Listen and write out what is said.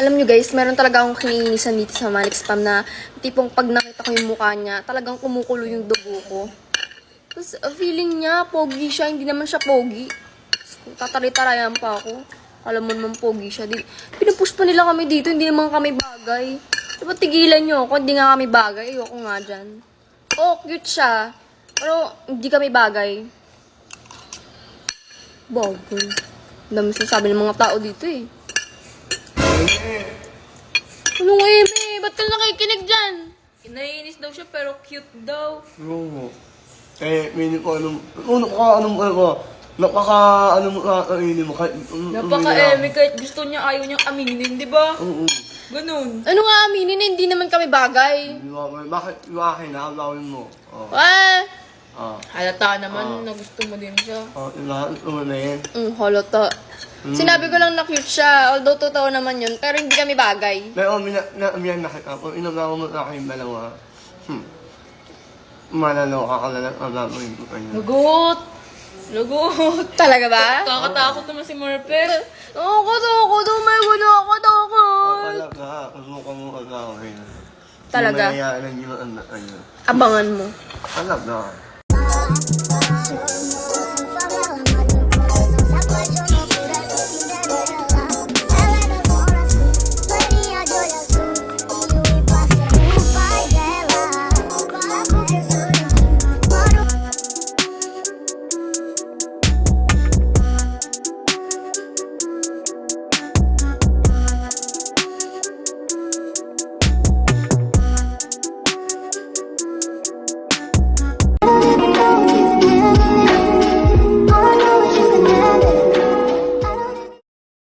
Alam nyo guys, meron talaga akong kiniinisan dito sa Malik Spam na tipong pag nakita ko yung mukha niya, talagang kumukulo yung dugo ko. Tapos feeling niya, pogi siya, hindi naman siya pogi. Tatari-tarayan pa ako. Alam mo naman pogi siya. Pinupush pa nila kami dito, hindi naman kami bagay. Diba tigilan nyo ako, hindi nga kami bagay. Ayoko nga dyan. Oh, cute siya. Pero hindi kami bagay. Bagay. Ang dami sinasabi ng mga tao dito eh. Anong eme? Ba't ka nakikinig dyan? Inainis daw siya pero cute daw. Oo. Meaning ko Napaka-eme kahit gusto niya, ayaw niyang aminin, di ba? Oo. Ganun. Ano nga aminin, hindi naman kami bagay. Bakit yung akin, nakakawin mo? Oh. Halata naman na gusto mo din siya. Ano na yan? Halata. Sinabi ko lang na cute siya, although totoo naman yun, pero hindi kami bagay. Pero umiyan nakita ko, inagawa mo sa akin dalawa. Malalaw ka lang ang gagawin ko kayo. Lagot! Lagot! Talaga ba? Kakatakot naman si Marper. Ako daw, may wala ako takot. Talaga, kamukha mo ang gagawin. Talaga? Mamayaan yung ano. Abangan mo. Talaga.